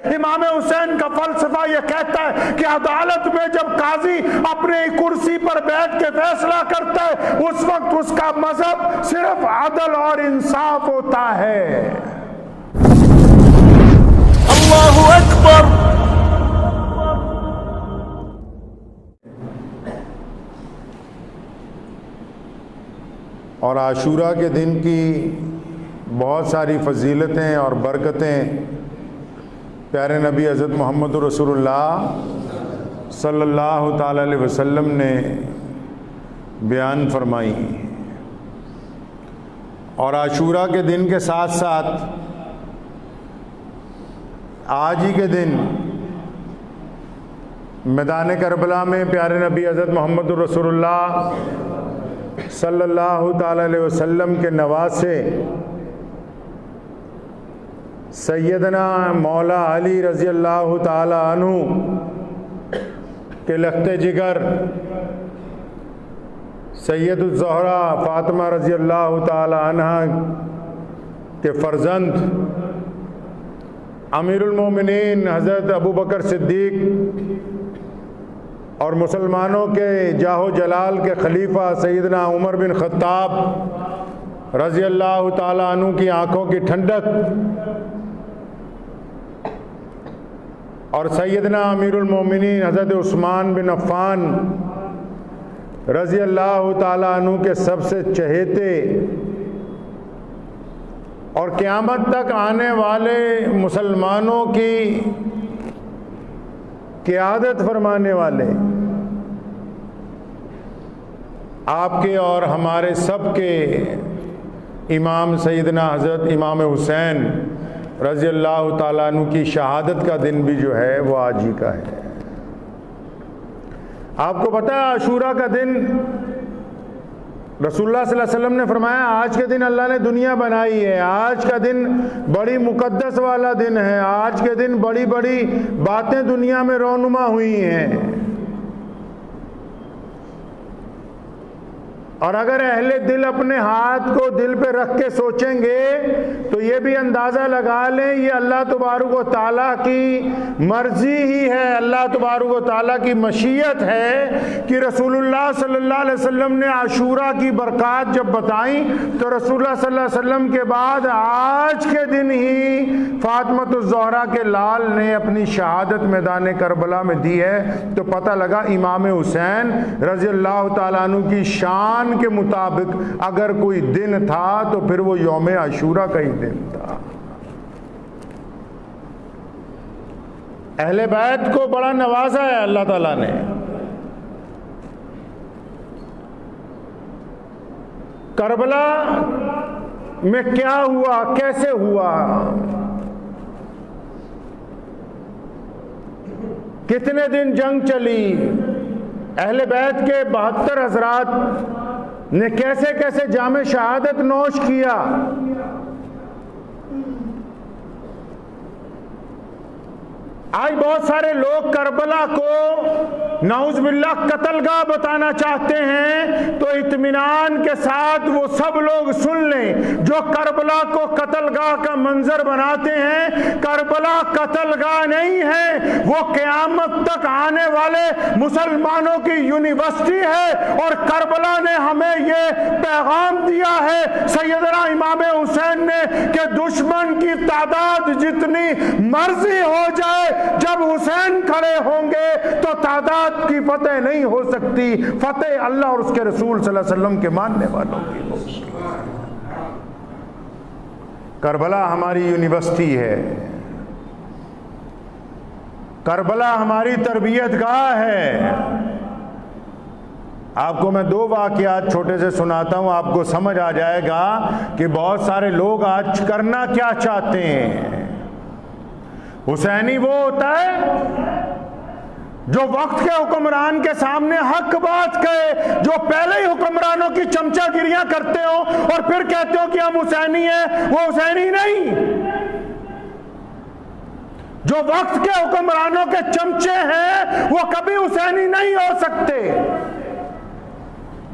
امام حسین کا فلسفہ یہ کہتا ہے کہ عدالت میں جب قاضی اپنے کرسی پر بیٹھ کے فیصلہ کرتا ہے اس وقت اس کا مذہب صرف عدل اور انصاف ہوتا ہے۔ اللہ اکبر۔ اور عاشورہ کے دن کی بہت ساری فضیلتیں اور برکتیں پیارے نبی حضرت محمد رسول اللہ صلی اللہ تعالی علیہ وسلم نے بیان فرمائی، اور عاشورہ کے دن کے ساتھ ساتھ آج ہی کے دن میدان کربلا میں پیارے نبی حضرت محمد رسول اللہ صلی اللہ تعالی علیہ وسلم کے نواسے سیدنا مولا علی رضی اللہ تعالی عنہ کے لخت جگر سید الزہرا فاطمہ رضی اللہ تعالی عنہ کے فرزند امیر المومنین حضرت ابو بکر صدیق اور مسلمانوں کے جاہ و جلال کے خلیفہ سیدنا عمر بن خطاب رضی اللہ تعالی عنہ کی آنکھوں کی ٹھنڈک اور سیدنا امیر المومنین حضرت عثمان بن عفان رضی اللہ تعالی عنہ کے سب سے چہیتے اور قیامت تک آنے والے مسلمانوں کی قیادت فرمانے والے آپ کے اور ہمارے سب کے امام سیدنا حضرت امام حسین رضی اللہ تعالیٰ عنہ کی شہادت کا دن بھی جو ہے وہ آج ہی کا ہے۔ آپ کو پتہ ہے عاشورہ کا دن رسول اللہ صلی اللہ علیہ وسلم نے فرمایا آج کے دن اللہ نے دنیا بنائی ہے، آج کا دن بڑی مقدس والا دن ہے، آج کے دن بڑی بڑی باتیں دنیا میں رونما ہوئی ہیں، اور اگر اہل دل اپنے ہاتھ کو دل پہ رکھ کے سوچیں گے تو یہ بھی اندازہ لگا لیں یہ اللہ تبارک و تعالیٰ کی مرضی ہی ہے، اللہ تبارک و تعالیٰ کی مشیت ہے کہ رسول اللہ صلی اللہ علیہ وسلم نے عاشورہ کی برکات جب بتائیں تو رسول اللہ صلی اللہ علیہ وسلم کے بعد آج کے دن ہی فاطمۃ الزہرا کے لال نے اپنی شہادت میدان کربلا میں دی ہے، تو پتہ لگا امام حسین رضی اللہ تعالیٰ عنہ کی شان کے مطابق اگر کوئی دن تھا تو پھر وہ یوم عاشورہ کا ہی دن تھا۔ اہل بیت کو بڑا نوازا ہے اللہ تعالیٰ نے۔ کربلا میں کیا ہوا، کیسے ہوا، کتنے دن جنگ چلی، اہل بیت کے 72 حضرات نے کیسے کیسے جام شہادت نوش کیا، آج بہت سارے لوگ کربلا کو نعوذ باللہ قتل گاہ بتانا چاہتے ہیں، تو اطمینان کے ساتھ وہ سب لوگ سن لیں جو کربلا کو قتل گاہ کا منظر بناتے ہیں، کربلا قتل گاہ نہیں ہے، وہ قیامت تک آنے والے مسلمانوں کی یونیورسٹی ہے، اور کربلا نے ہمیں یہ پیغام دیا ہے سیدنا امام حسین نے کہ دشمن کی تعداد جتنی مرضی ہو جائے، جب حسین کھڑے ہوں گے تو تعداد کی فتح نہیں ہو سکتی، فتح اللہ اور اس کے رسول صلی اللہ علیہ وسلم کے ماننے والوں کی ہوگی۔ کربلا ہماری یونیورسٹی ہے، کربلا ہماری تربیت گاہ ہے۔ آپ کو میں 2 واقعات چھوٹے سے سناتا ہوں، آپ کو سمجھ آ جائے گا کہ بہت سارے لوگ آج کرنا کیا چاہتے ہیں۔ حسینی وہ ہوتا ہے جو وقت کے حکمران کے سامنے حق بات کہے، جو پہلے ہی حکمرانوں کی چمچہ گریاں کرتے ہو اور پھر کہتے ہو کہ ہم حسینی ہیں، وہ حسینی نہیں۔ جو وقت کے حکمرانوں کے چمچے ہیں وہ کبھی حسینی نہیں ہو سکتے۔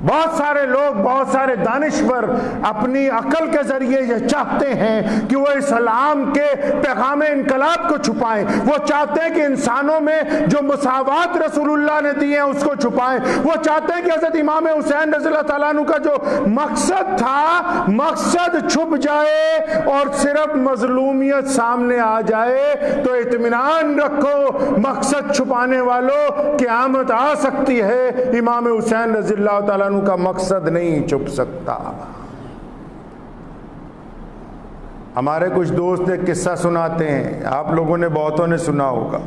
بہت سارے لوگ، بہت سارے دانشور اپنی عقل کے ذریعے یہ چاہتے ہیں کہ وہ اسلام کے پیغام انقلاب کو چھپائیں، وہ چاہتے ہیں کہ انسانوں میں جو مساوات رسول اللہ نے دی ہیں اس کو چھپائیں، وہ چاہتے ہیں کہ حضرت امام حسین رضی اللہ تعالیٰ عنہ کا جو مقصد تھا مقصد چھپ جائے اور صرف مظلومیت سامنے آ جائے۔ تو اطمینان رکھو مقصد چھپانے والوں، قیامت آ سکتی ہے، امام حسین رضی اللہ تعالیٰ عنہ کا مقصد نہیں چھپ سکتا۔ ہمارے کچھ دوست ایک قصہ سناتے ہیں، آپ لوگوں نے بہتوں نے سنا ہوگا۔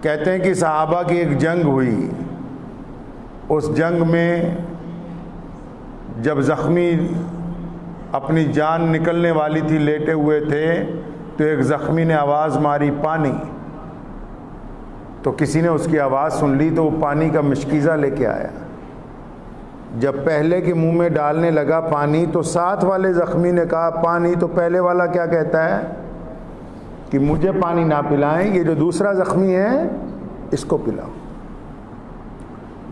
کہتے ہیں کہ صحابہ کی ایک جنگ ہوئی، اس جنگ میں جب زخمی اپنی جان نکلنے والی تھی، لیٹے ہوئے تھے، تو ایک زخمی نے آواز ماری پانی، تو کسی نے اس کی آواز سن لی تو وہ پانی کا مشکیزہ لے کے آیا۔ جب پہلے کے منہ میں ڈالنے لگا پانی تو ساتھ والے زخمی نے کہا پانی، تو پہلے والا کیا کہتا ہے کہ مجھے پانی نہ پلائیں، یہ جو دوسرا زخمی ہے اس کو پلاؤ،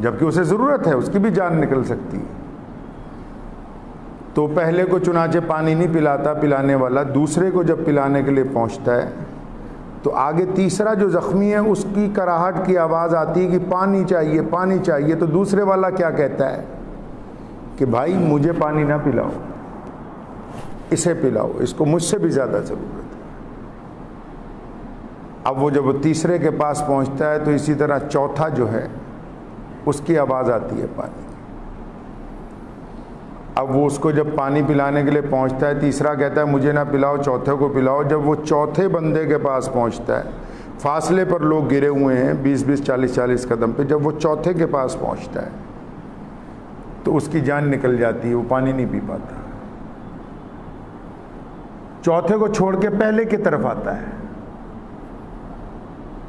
جبکہ اسے ضرورت ہے، اس کی بھی جان نکل سکتی ہے۔ تو پہلے کو چنانچہ پانی نہیں پلاتا پلانے والا، دوسرے کو جب پلانے کے لیے پہنچتا ہے تو آگے تیسرا جو زخمی ہے اس کی کراہٹ کی آواز آتی ہے کہ پانی چاہیے پانی چاہیے، تو دوسرے والا کیا کہتا ہے کہ بھائی مجھے پانی نہ پلاؤ، اسے پلاؤ، اس کو مجھ سے بھی زیادہ ضرورت ہے۔ اب وہ جب وہ تیسرے کے پاس پہنچتا ہے تو اسی طرح چوتھا جو ہے اس کی آواز آتی ہے پانی۔ اب وہ اس کو جب پانی پلانے کے لیے پہنچتا ہے، تیسرا کہتا ہے مجھے نہ پلاؤ، چوتھے کو پلاؤ۔ جب وہ چوتھے بندے کے پاس پہنچتا ہے، فاصلے پر لوگ گرے ہوئے ہیں 20 40 قدم پہ، جب وہ چوتھے کے پاس پہنچتا ہے تو اس کی جان نکل جاتی ہے، وہ پانی نہیں پی پاتا۔ چوتھے کو چھوڑ کے پہلے کی طرف آتا ہے،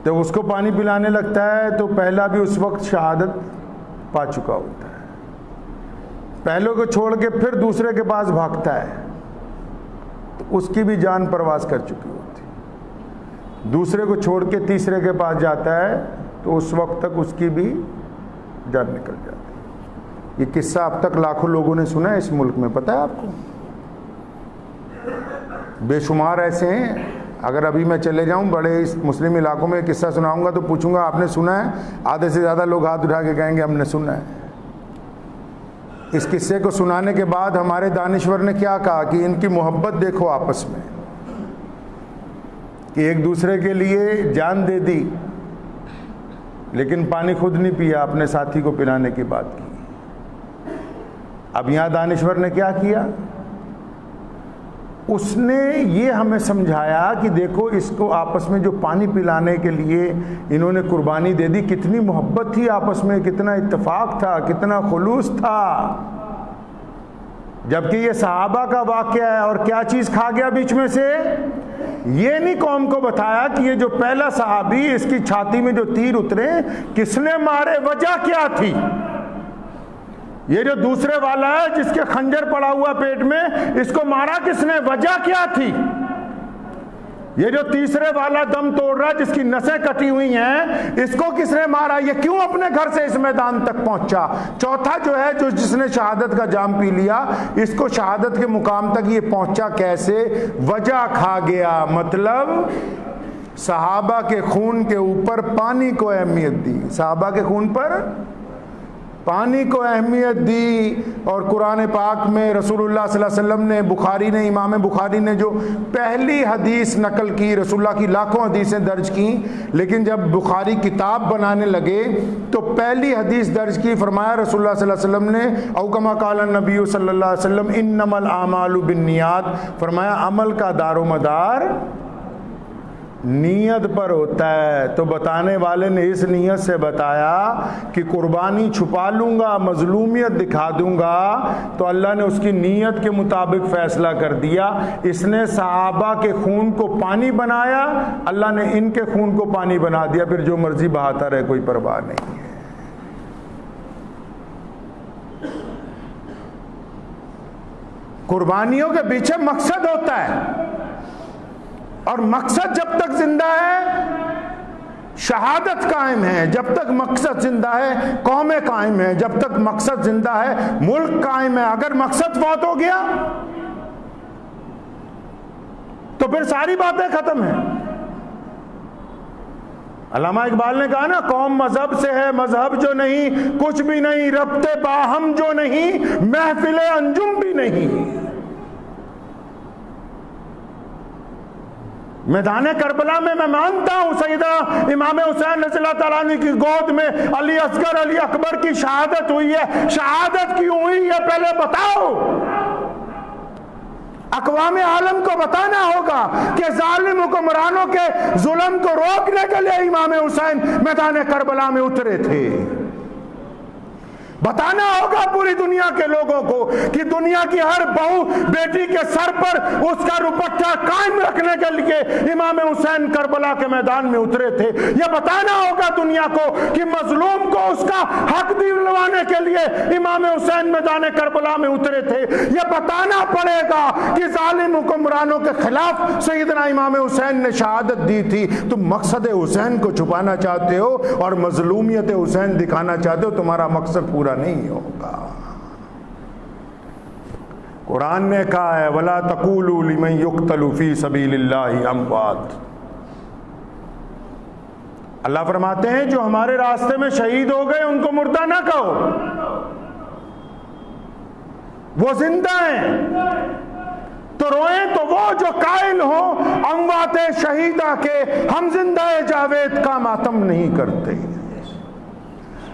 جب اس کو پانی پلانے لگتا ہے تو پہلا بھی اس وقت شہادت پا چکا ہوتا ہے۔ پہلے کو چھوڑ کے پھر دوسرے کے پاس بھاگتا ہے تو اس کی بھی جان پرواز کر چکی ہوتی ہے۔ دوسرے کو چھوڑ کے تیسرے کے پاس جاتا ہے تو اس وقت تک اس کی بھی جان نکل جاتی ہے۔ یہ قصہ اب تک لاکھوں لوگوں نے سنا ہے اس ملک میں، پتہ ہے آپ کو؟ بے شمار ایسے ہیں، اگر ابھی میں چلے جاؤں بڑے اس مسلم علاقوں میں قصہ سناؤں گا تو پوچھوں گا آپ نے سنا ہے؟ آدھے سے زیادہ لوگ ہاتھ اٹھا کے کہیں گے ہم نے سنا ہے۔ اس قصے کو سنانے کے بعد ہمارے دانشور نے کیا کہا کہ ان کی محبت دیکھو آپس میں، کہ ایک دوسرے کے لیے جان دے دی لیکن پانی خود نہیں پیا، اپنے ساتھی کو پلانے کی بات کی۔ اب یہاں دانشور نے کیا کیا؟ اس نے یہ ہمیں سمجھایا کہ دیکھو اس کو آپس میں جو پانی پلانے کے لیے انہوں نے قربانی دے دی، کتنی محبت تھی آپس میں، کتنا اتفاق تھا، کتنا خلوص تھا، جبکہ یہ صحابہ کا واقعہ ہے۔ اور کیا چیز کھا گیا بیچ میں سے؟ یہ نہیں قوم کو بتایا کہ یہ جو پہلا صحابی اس کی چھاتی میں جو تیر اترے کس نے مارے، وجہ کیا تھی۔ یہ جو دوسرے والا ہے جس کے خنجر پڑا ہوا پیٹ میں، اس کو مارا کس نے، وجہ کیا تھی۔ یہ جو تیسرے والا دم توڑ رہا ہے جس کی نسیں کٹی ہوئی ہیں، اس کو کس نے مارا، یہ کیوں اپنے گھر سے اس میدان تک پہنچا۔ چوتھا جو ہے جس نے شہادت کا جام پی لیا، اس کو شہادت کے مقام تک یہ پہنچا کیسے، وجہ کھا گیا۔ مطلب صحابہ کے خون کے اوپر پانی کو اہمیت دی، صحابہ کے خون پر پانی کو اہمیت دی۔ اور قرآن پاک میں رسول اللہ صلی اللہ علیہ وسلم نے، بخاری نے، امام بخاری نے جو پہلی حدیث نقل کی، رسول اللہ کی لاکھوں حدیثیں درج کی، لیکن جب بخاری کتاب بنانے لگے تو پہلی حدیث درج کی، فرمایا رسول اللہ صلی اللہ علیہ وسلم نے، او کما قال النبی صلی اللہ علیہ وسلم انما الاعمال بالنیات، فرمایا عمل کا دار و مدار نیت پر ہوتا ہے۔ تو بتانے والے نے اس نیت سے بتایا کہ قربانی چھپا لوں گا، مظلومیت دکھا دوں گا، تو اللہ نے اس کی نیت کے مطابق فیصلہ کر دیا۔ اس نے صحابہ کے خون کو پانی بنایا، اللہ نے ان کے خون کو پانی بنا دیا، پھر جو مرضی بہاتا رہے، کوئی پرواہ نہیں ہے۔ قربانیوں کے پیچھے مقصد ہوتا ہے، اور مقصد جب تک زندہ ہے شہادت قائم ہے جب تک مقصد زندہ ہے، قومیں قائم ہیں جب تک مقصد زندہ ہے، ملک قائم ہے۔ اگر مقصد فوت ہو گیا تو پھر ساری باتیں ختم ہیں۔ علامہ اقبال نے کہا نا، قوم مذہب سے ہے، مذہب جو نہیں کچھ بھی نہیں، ربط باہم جو نہیں محفل انجم بھی نہیں۔ میدان کربلا میں میں مانتا ہوں سیدنا امام حسین رضی اللہ تعالیٰ عنہ کی گود میں علی اصغر علی اکبر کی شہادت ہوئی ہے۔ شہادت کیوں ہوئی ہے پہلے بتاؤ، اقوام عالم کو بتانا ہوگا کہ ظالم حکمرانوں کے ظلم کو روکنے کے لیے امام حسین میدان کربلا میں اترے تھے۔ بتانا ہوگا پوری دنیا کے لوگوں کو کہ دنیا کی ہر بہو بیٹی کے سر پر اس کا روپٹہ قائم رکھنے کے لیے امام حسین کربلا کے میدان میں اترے تھے۔ یہ بتانا ہوگا دنیا کو کہ مظلوم کو اس کا حق دلوانے کے لیے امام حسین میدان کربلا میں اترے تھے۔ یہ بتانا پڑے گا کہ ظالم حکمرانوں کے خلاف سیدنا امام حسین نے شہادت دی تھی۔ تم مقصد حسین کو چھپانا چاہتے ہو اور مظلومیت حسین دکھانا چاہتے ہو، تمہارا مقصد پورا نہیں ہوگا۔ قرآن نے کہا ہے وَلَا تَقُولُوا لِمَنْ يُقْتَلُ فِي سَبِيلِ اللَّهِ أَمْوَاتٌ۔ اللہ فرماتے ہیں جو ہمارے راستے میں شہید ہو گئے ان کو مردہ نہ کہو، وہ زندہ ہیں۔ تو روئیں تو وہ جو قائل ہوں اموات شہیدہ کے، ہم زندہ جاوید کا ماتم نہیں کرتے۔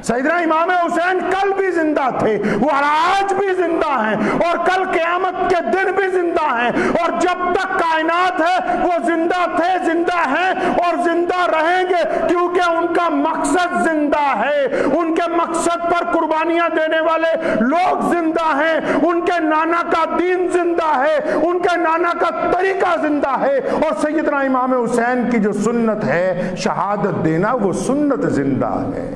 سیدنا امام حسین کل بھی زندہ تھے، وہ آج بھی زندہ ہیں، اور کل قیامت کے دن بھی زندہ ہیں، اور جب تک کائنات ہے وہ زندہ تھے، زندہ ہیں اور زندہ رہیں گے، کیونکہ ان کا مقصد زندہ ہے۔ ان کے مقصد پر قربانیاں دینے والے لوگ زندہ ہیں، ان کے نانا کا دین زندہ ہے، ان کے نانا کا طریقہ زندہ ہے، اور سیدنا امام حسین کی جو سنت ہے شہادت دینا، وہ سنت زندہ ہے۔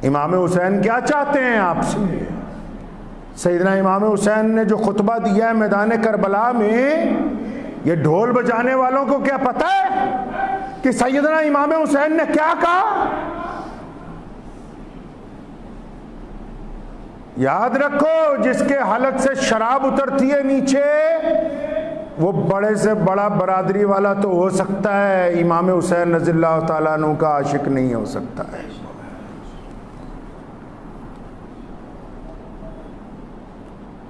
امام حسین کیا چاہتے ہیں آپ سے؟ سیدنا امام حسین نے جو خطبہ دیا ہے میدان کربلا میں، یہ ڈھول بجانے والوں کو کیا پتہ ہے کہ سیدنا امام حسین نے کیا کہا؟ یاد رکھو، جس کے حلق سے شراب اترتی ہے نیچے، وہ بڑے سے بڑا برادری والا تو ہو سکتا ہے، امام حسین رضی اللہ تعالیٰ عنہ کا عاشق نہیں ہو سکتا ہے۔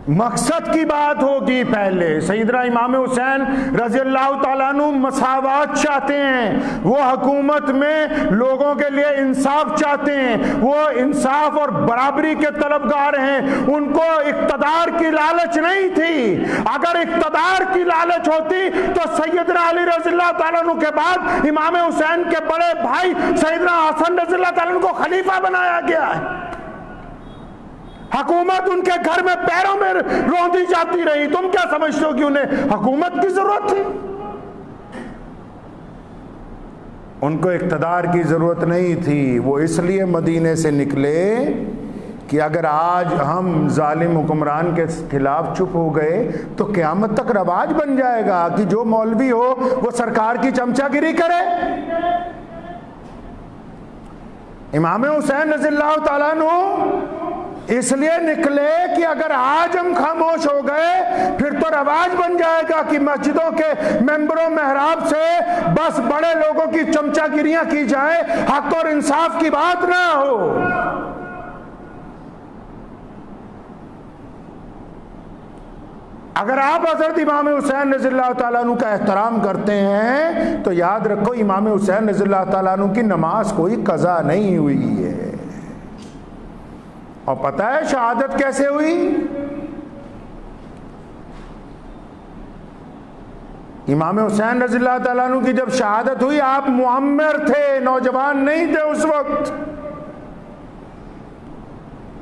مقصد کی بات ہوگی پہلے۔ سیدنا امام حسین رضی اللہ تعالیٰ عنہ مساوات چاہتے ہیں، وہ حکومت میں لوگوں کے لیے انصاف چاہتے ہیں، وہ انصاف اور برابری کے طلبگار ہیں۔ ان کو اقتدار کی لالچ نہیں تھی۔ اگر اقتدار کی لالچ ہوتی تو سیدنا علی رضی اللہ تعالیٰ عنہ کے بعد امام حسین کے بڑے بھائی سیدنا حسن رضی اللہ تعالیٰ عنہ کو خلیفہ بنایا گیا ہے۔ حکومت ان کے گھر میں پیروں میں روندی جاتی رہی، تم کیا سمجھتے ہو کہ انہیں حکومت کی ضرورت تھی؟ ان کو اقتدار کی ضرورت نہیں تھی۔ وہ اس لیے مدینے سے نکلے کہ اگر آج ہم ظالم حکمران کے خلاف چپ ہو گئے تو قیامت تک رواج بن جائے گا کہ جو مولوی ہو وہ سرکار کی چمچا گیری کرے۔ امام حسین رضی اللہ تعالیٰ عنہ اس لیے نکلے کہ اگر آج ہم خاموش ہو گئے پھر تو رواج بن جائے گا کہ مسجدوں کے ممبروں محراب سے بس بڑے لوگوں کی چمچا گیریاں کی جائیں، حق اور انصاف کی بات نہ ہو۔ اگر آپ حضرت امام حسین رضی اللہ تعالیٰ عنہ کا احترام کرتے ہیں تو یاد رکھو امام حسین رضی اللہ تعالیٰ عنہ کی نماز کوئی قضا نہیں ہوئی ہے۔ اور پتہ ہے شہادت کیسے ہوئی؟ امام حسین رضی اللہ تعالیٰ عنہ کی جب شہادت ہوئی، آپ معمر تھے، نوجوان نہیں تھے اس وقت۔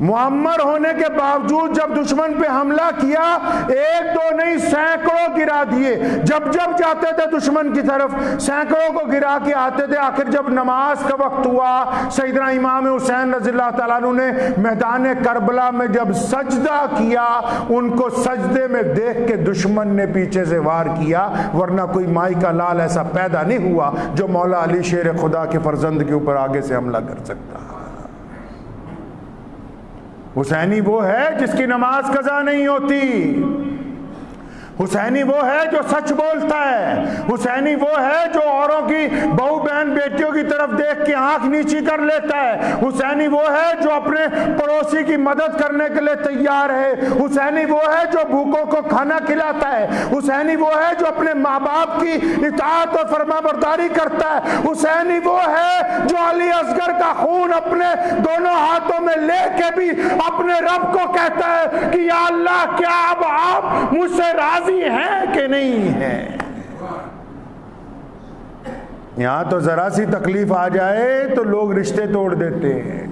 معمر ہونے کے باوجود جب دشمن پہ حملہ کیا، ایک دو نہیں سینکڑوں گرا دیے. جب جب جاتے تھے دشمن کی طرف سینکڑوں کو گرا کے آتے تھے. آخر جب نماز کا وقت ہوا، سیدنا امام حسین رضی اللہ تعالیٰ عنہ نے میدان کربلا میں جب سجدہ کیا، ان کو سجدے میں دیکھ کے دشمن نے پیچھے سے وار کیا، ورنہ کوئی مائی کا لال ایسا پیدا نہیں ہوا جو مولا علی شیر خدا کے فرزند کے اوپر آگے سے حملہ کر سکتا. حسینی وہ ہے جس کی نماز قضا نہیں ہوتی. حسینی وہ ہے جو سچ بولتا ہے. حسینی وہ ہے جو اوروں کی بہو بہن بیٹیوں کی طرف دیکھ کے آنکھ نیچی کر لیتا ہے. حسینی وہ ہے جو اپنے پڑوسی کی مدد کرنے کے لیے تیار ہے. حسینی وہ ہے جو بھوکوں کو کھانا کھلاتا ہے. حسینی وہ ہے جو اپنے ماں باپ کی اطاعت اور فرما برداری کرتا ہے. حسینی وہ ہے جو علی اصغر کا خون اپنے دونوں ہاتھوں میں لے کے بھی اپنے رب کو کہتا ہے کہ یا اللہ، کیا اب آپ مجھ سے راضی ہیں کہ نہیں ہیں؟ یہاں تو ذرا سی تکلیف آ جائے تو لوگ رشتے توڑ دیتے ہیں.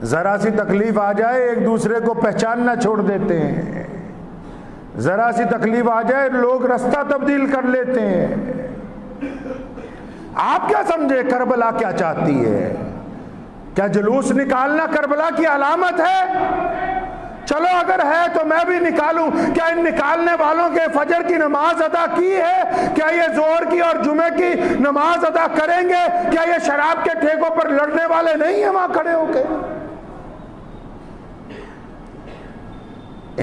ذرا سی تکلیف آ جائے ایک دوسرے کو پہچاننا چھوڑ دیتے ہیں. ذرا سی تکلیف آ جائے لوگ رستہ تبدیل کر لیتے ہیں. آپ کیا سمجھے کربلا کیا چاہتی ہے؟ کیا جلوس نکالنا کربلا کی علامت ہے؟ چلو اگر ہے تو میں بھی نکالوں. کیا ان نکالنے والوں کے فجر کی نماز ادا کی ہے؟ کیا یہ ظہر کی اور جمعے کی نماز ادا کریں گے؟ کیا یہ شراب کے ٹھیکوں پر لڑنے والے نہیں ہیں وہاں کھڑے ہو کے؟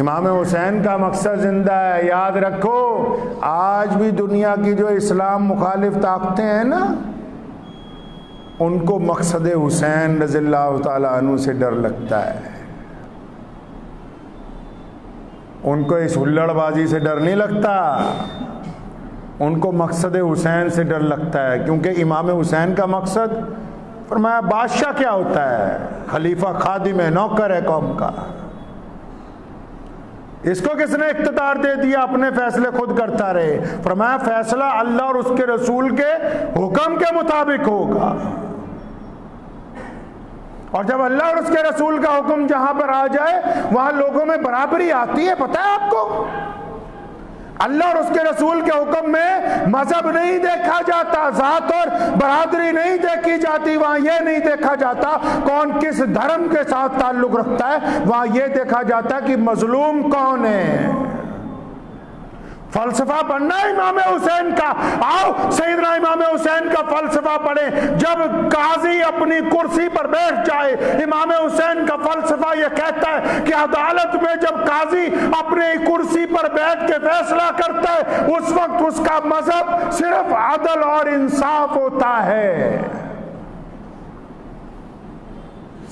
امام حسین کا مقصد زندہ ہے. یاد رکھو، آج بھی دنیا کی جو اسلام مخالف طاقتیں ہیں نا، ان کو مقصد حسین رضی اللہ تعالیٰ عنہ سے ڈر لگتا ہے. ان کو اس ہلڑ بازی سے ڈر نہیں لگتا، ان کو مقصد حسین سے ڈر لگتا ہے. کیونکہ امام حسین کا مقصد، فرمایا بادشاہ کیا ہوتا ہے؟ خلیفہ خادم ہے، نوکر ہے قوم کا. اس کو کس نے اقتدار دے دیا اپنے فیصلے خود کرتا رہے؟ فرمایا فیصلہ اللہ اور اس کے رسول کے حکم کے مطابق ہوگا. اور جب اللہ اور اس کے رسول کا حکم جہاں پر آ جائے وہاں لوگوں میں برابری آتی ہے. پتہ ہے آپ کو، اللہ اور اس کے رسول کے حکم میں مذہب نہیں دیکھا جاتا، ذات اور برادری نہیں دیکھی جاتی. وہاں یہ نہیں دیکھا جاتا کون کس دھرم کے ساتھ تعلق رکھتا ہے، وہاں یہ دیکھا جاتا کہ مظلوم کون ہے. فلسفہ پڑھنا امام حسین کا. آؤ سیدنا امام حسین کا فلسفہ پڑھیں. جب قاضی اپنی کرسی پر بیٹھ جائے، امام حسین کا فلسفہ یہ کہتا ہے کہ عدالت میں جب قاضی اپنی کرسی پر بیٹھ کے فیصلہ کرتا ہے، اس وقت اس کا مذہب صرف عدل اور انصاف ہوتا ہے.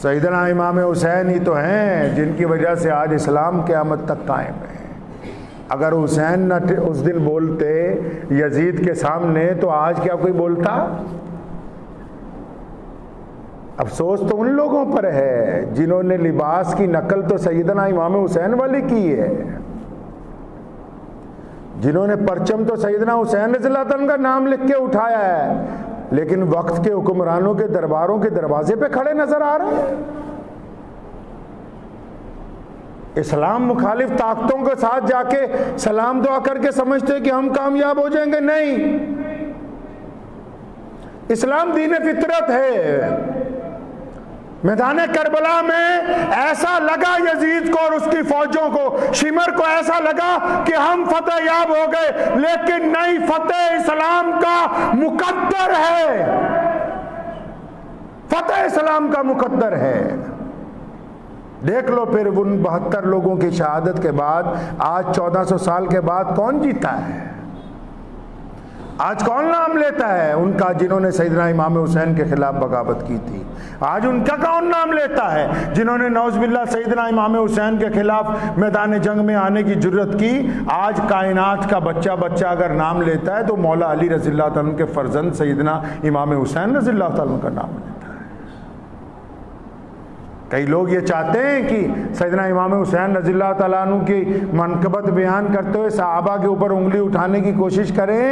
سیدنا امام حسین ہی تو ہیں جن کی وجہ سے آج اسلام قیامت تک قائم ہے. اگر حسین نہ اس دن بولتے یزید کے سامنے تو آج کیا کوئی بولتا؟ افسوس تو ان لوگوں پر ہے جنہوں نے لباس کی نقل تو سیدنا امام حسین والی کی ہے، جنہوں نے پرچم تو سیدنا حسین رضی اللہ عنہ کا نام لکھ کے اٹھایا ہے، لیکن وقت کے حکمرانوں کے درباروں کے دروازے پہ کھڑے نظر آ رہے ہیں. اسلام مخالف طاقتوں کے ساتھ جا کے سلام دعا کر کے سمجھتے کہ ہم کامیاب ہو جائیں گے. نہیں، اسلام دین فطرت ہے. میدان کربلا میں ایسا لگا یزید کو اور اس کی فوجوں کو، شمر کو ایسا لگا کہ ہم فتح یاب ہو گئے، لیکن نہیں، فتح اسلام کا مقدر ہے. فتح اسلام کا مقدر ہے. دیکھ لو پھر ان 72 لوگوں کی شہادت کے بعد آج 1400 سال کے بعد کون جیتا ہے؟ آج کون نام لیتا ہے ان کا جنہوں نے سیدنا امام حسین کے خلاف بغاوت کی تھی؟ آج ان کا کون نام لیتا ہے جنہوں نے نعوذ باللہ سیدنا امام حسین کے خلاف میدان جنگ میں آنے کی جرت کی؟ آج کائنات کا بچہ اگر نام لیتا ہے تو مولا علی رضی اللہ عنہ کے فرزند سیدنا امام حسین رضی اللہ عنہ کا نام لیتا ہے. کئی لوگ یہ چاہتے ہیں کہ سیدنا امام حسین رضی اللہ تعالیٰ عنہ کی منقبت بیان کرتے ہوئے صحابہ کے اوپر انگلی اٹھانے کی کوشش کریں.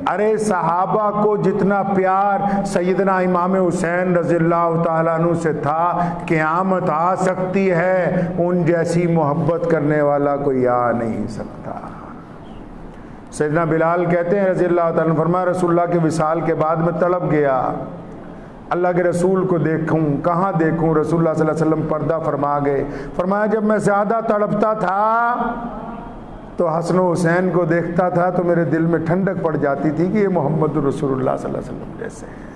ارے صحابہ کو جتنا پیار سیدنا امام حسین رضی اللہ تعالیٰ عنہ سے تھا، قیامت آ سکتی ہے ان جیسی محبت کرنے والا کوئی آ نہیں سکتا. سیدنا بلال کہتے ہیں رضی اللہ تعالیٰ عنہ، فرمایا رسول اللہ کے وصال کے بعد میں تڑپ گیا، اللہ کے رسول کو دیکھوں کہاں دیکھوں. رسول اللہ صلی اللہ علیہ وسلم پردہ فرما گئے. فرمایا جب میں زیادہ تڑپتا تھا تو حسن و حسین کو دیکھتا تھا تو میرے دل میں ٹھنڈک پڑ جاتی تھی کہ یہ محمد رسول اللہ صلی اللہ علیہ وسلم جیسے ہیں.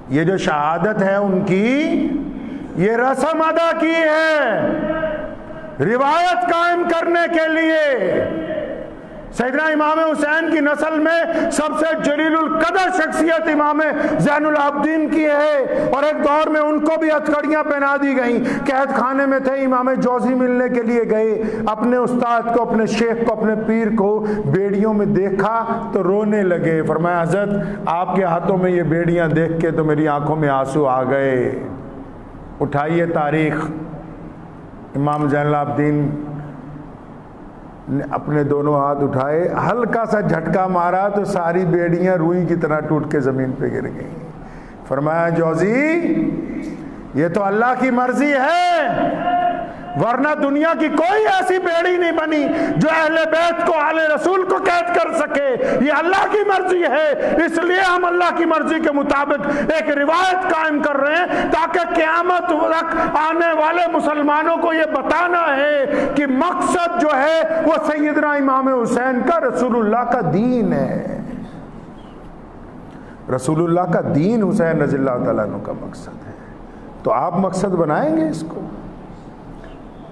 یہ جو شہادت ہے ان کی، یہ رسم ادا کی ہے روایت قائم کرنے کے لیے. سیدنا امام حسین کی نسل میں سب سے جلیل القدر شخصیت امام زین العابدین کی ہے، اور ایک دور میں ان کو بھی ہتھکڑیاں پہنا دی گئیں. قید خانے میں تھے، امام جوزی ملنے کے لیے گئے، اپنے استاد کو، اپنے شیخ کو، اپنے پیر کو بیڑیوں میں دیکھا تو رونے لگے. فرمایا حضرت آپ کے ہاتھوں میں یہ بیڑیاں دیکھ کے تو میری آنکھوں میں آنسو آ گئے. اٹھائیے تاریخ، امام زین العابدین نے اپنے دونوں ہاتھ اٹھائے، ہلکا سا جھٹکا مارا تو ساری بیڑیاں روئی کی طرح ٹوٹ کے زمین پہ گر گئیں. فرمایا جوزی یہ تو اللہ کی مرضی ہے، ورنہ دنیا کی کوئی ایسی بیڑی نہیں بنی جو اہل بیت کو، اہل رسول کو قید کر سکے. یہ اللہ کی مرضی ہے، اس لیے ہم اللہ کی مرضی کے مطابق ایک روایت قائم کر رہے ہیں تاکہ قیامت تک آنے والے مسلمانوں کو یہ بتانا ہے کہ مقصد جو ہے وہ سیدنا امام حسین کا، رسول اللہ کا دین ہے. رسول اللہ کا دین حسین رضی اللہ تعالیٰ عنہ کا مقصد ہے. تو آپ مقصد بنائیں گے اس کو؟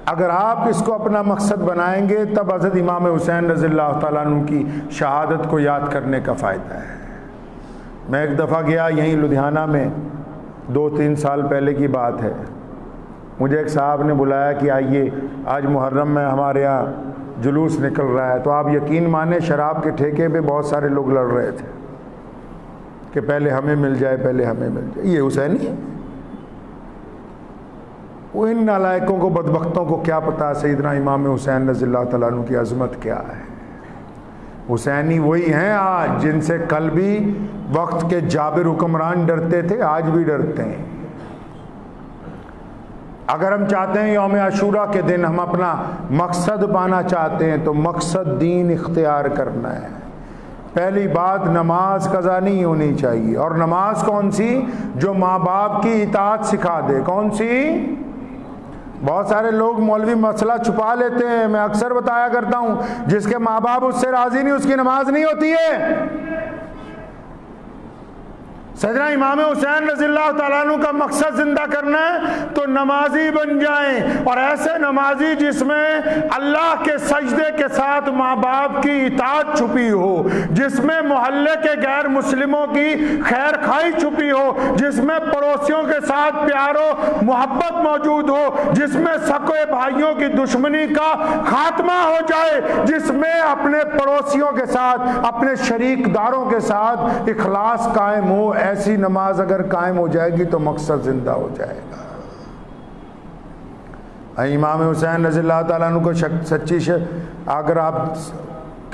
اگر آپ اس کو اپنا مقصد بنائیں گے تب حضرت امام حسین رضی اللہ تعالیٰ عنہ کی شہادت کو یاد کرنے کا فائدہ ہے. میں ایک دفعہ گیا یہیں لدھیانہ میں، 2-3 سال پہلے کی بات ہے. مجھے ایک صاحب نے بلایا کہ آئیے آج محرم میں ہمارے ہاں جلوس نکل رہا ہے. تو آپ یقین مانیں شراب کے ٹھیکے پہ بہت سارے لوگ لڑ رہے تھے کہ پہلے ہمیں مل جائے، پہلے ہمیں مل جائے. یہ حسینی ہے؟ وہ ان نالائقوں کو، بدبختوں کو کیا پتا سیدنا امام حسین رضی اللہ تعالیٰ عنہ کی عظمت کیا ہے. حسینی وہی ہیں آج جن سے کل بھی وقت کے جابر حکمران ڈرتے تھے، آج بھی ڈرتے ہیں. اگر ہم چاہتے ہیں یوم عاشوراء کے دن ہم اپنا مقصد پانا چاہتے ہیں تو مقصد دین اختیار کرنا ہے. پہلی بات، نماز قضا نہیں ہونی چاہیے. اور نماز کون سی؟ جو ماں باپ کی اطاعت سکھا دے. کون سی؟ بہت سارے لوگ مولوی مسئلہ چھپا لیتے ہیں. میں اکثر بتایا کرتا ہوں جس کے ماں باپ اس سے راضی نہیں اس کی نماز نہیں ہوتی ہے. سیدنا امام حسین رضی اللہ تعالیٰ عنہ کا مقصد زندہ کرنا ہے تو نمازی بن جائیں، اور ایسے نمازی جس میں اللہ کے سجدے کے ساتھ ماں باپ کی اطاعت چھپی ہو، جس میں محلے کے غیر مسلموں کی خیر خواہی چھپی ہو، جس میں پڑوسیوں کے ساتھ پیار و محبت موجود ہو، جس میں سگے بھائیوں کی دشمنی کا خاتمہ ہو جائے، جس میں اپنے پڑوسیوں کے ساتھ، اپنے شریک داروں کے ساتھ اخلاص قائم ہو. ایسی نماز اگر قائم ہو جائے گی تو مقصد زندہ ہو جائے گا. امام حسین رضی اللہ تعالیٰ عنہ کو سچی اگر آپ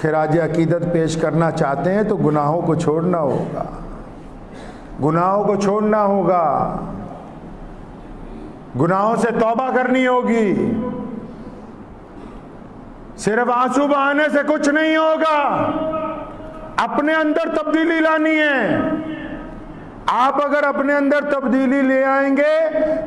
خراج عقیدت پیش کرنا چاہتے ہیں تو گناہوں کو چھوڑنا ہوگا، گناہوں کو چھوڑنا ہوگا، گناہوں سے توبہ کرنی ہوگی. صرف آنسو بہانے سے کچھ نہیں ہوگا، اپنے اندر تبدیلی لانی ہے. آپ اگر اپنے اندر تبدیلی لے آئیں گے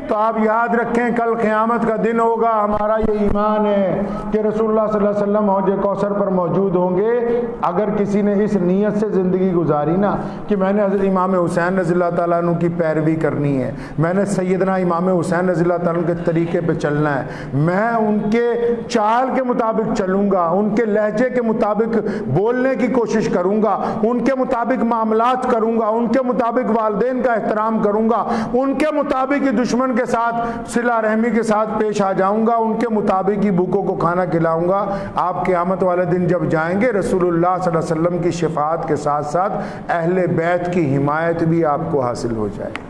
تو آپ یاد رکھیں کل قیامت کا دن ہوگا. ہمارا یہ ایمان ہے کہ رسول اللہ صلی اللہ علیہ وسلم حوض کوثر پر موجود ہوں گے. اگر کسی نے اس نیت سے زندگی گزاری نا کہ میں نے حضرت امام حسین رضی اللہ تعالیٰ عنہ کی پیروی کرنی ہے، میں نے سیدنا امام حسین رضی اللہ تعالیٰ عنہ کے طریقے پہ چلنا ہے، میں ان کے چال کے مطابق چلوں گا، ان کے لہجے کے مطابق بولنے کی کوشش کروں گا، ان کے مطابق معاملات کروں گا، ان کے مطابق والدین کا احترام کروں گا، ان کے مطابق دشمن کے ساتھ صلہ رحمی کے ساتھ پیش آ جاؤں گا، ان کے مطابق ہی بھوکوں کو کھانا کھلاؤں گا. آپ قیامت والے دن جب جائیں گے رسول اللہ صلی اللہ علیہ وسلم کی شفاعت کے ساتھ ساتھ اہل بیت کی حمایت بھی آپ کو حاصل ہو جائے گی.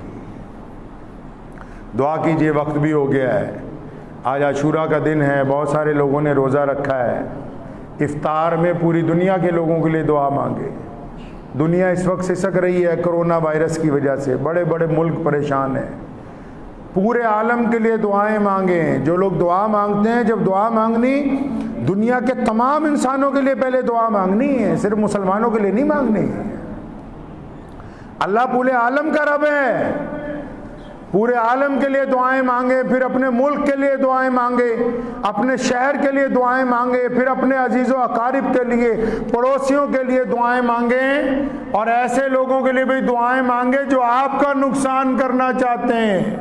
دعا کیجئے، وقت بھی ہو گیا ہے. آج عاشورہ کا دن ہے، بہت سارے لوگوں نے روزہ رکھا ہے. افطار میں پوری دنیا کے لوگوں کے لیے دعا مانگے. دنیا اس وقت سسک رہی ہے کرونا وائرس کی وجہ سے، بڑے بڑے ملک پریشان ہیں. پورے عالم کے لیے دعائیں مانگیں. جو لوگ دعا مانگتے ہیں، جب دعا مانگنی دنیا کے تمام انسانوں کے لیے پہلے دعا مانگنی ہے، صرف مسلمانوں کے لیے نہیں مانگنی. اللہ پورے عالم کا رب ہے، پورے عالم کے لیے دعائیں مانگے، پھر اپنے ملک کے لیے دعائیں مانگے، اپنے شہر کے لیے دعائیں مانگے، پھر اپنے عزیز و اقارب کے لیے، پڑوسیوں کے لیے دعائیں مانگیں، اور ایسے لوگوں کے لیے بھی دعائیں مانگے جو آپ کا نقصان کرنا چاہتے ہیں.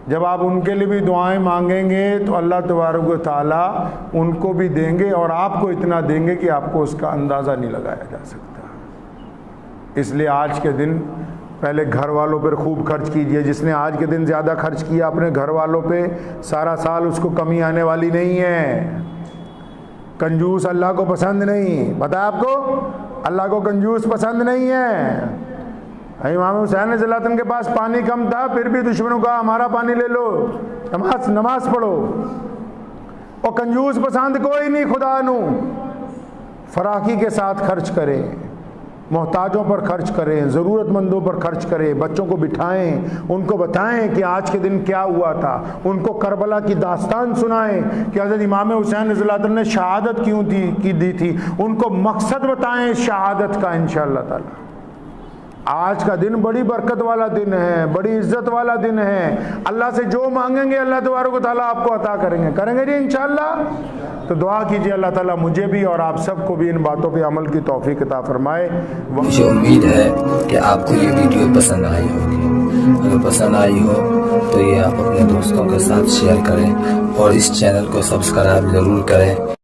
جب آپ ان کے لیے بھی دعائیں مانگیں گے تو اللہ تبارک و تعالیٰ ان کو بھی دیں گے، اور آپ کو اتنا دیں گے کہ آپ کو اس کا اندازہ نہیں لگایا جا سکتا. اس لیے آج کے دن پہلے گھر والوں پر خوب خرچ کیجئے. جس نے آج کے دن زیادہ خرچ کیا اپنے گھر والوں پہ، سارا سال اس کو کمی آنے والی نہیں ہے. کنجوس اللہ کو پسند نہیں، بتا آپ کو، اللہ کو کنجوس پسند نہیں ہے. امام حسین رضی اللہ عنہ کے پاس پانی کم تھا، پھر بھی دشمنوں کا ہمارا پانی لے لو، نماز پڑھو. اور کنجوس پسند کوئی نہیں خدا نو. فراخی کے ساتھ خرچ کریں، محتاجوں پر خرچ کریں، ضرورت مندوں پر خرچ کریں. بچوں کو بٹھائیں، ان کو بتائیں کہ آج کے دن کیا ہوا تھا. ان کو کربلا کی داستان سنائیں کہ حضرت امام حسین رضی اللہ عنہ نے شہادت کیوں دی تھی. ان کو مقصد بتائیں شہادت کا. انشاءاللہ تعالی آج کا دن بڑی برکت والا دن ہے، بڑی عزت والا دن ہے. اللہ سے جو مانگیں گے اللہ تبارک و تعالیٰ آپ کو عطا کریں گے جی انشاءاللہ. تو دعا کیجئے اللہ تعالیٰ مجھے بھی اور آپ سب کو بھی ان باتوں پہ عمل کی توفیق عطا فرمائے. مجھے امید ہے کہ آپ کو یہ ویڈیو پسند آئی ہوگی. اگر پسند آئی ہو تو یہ آپ اپنے دوستوں کے ساتھ شیئر کریں اور اس چینل کو سبسکرائب ضرور کریں.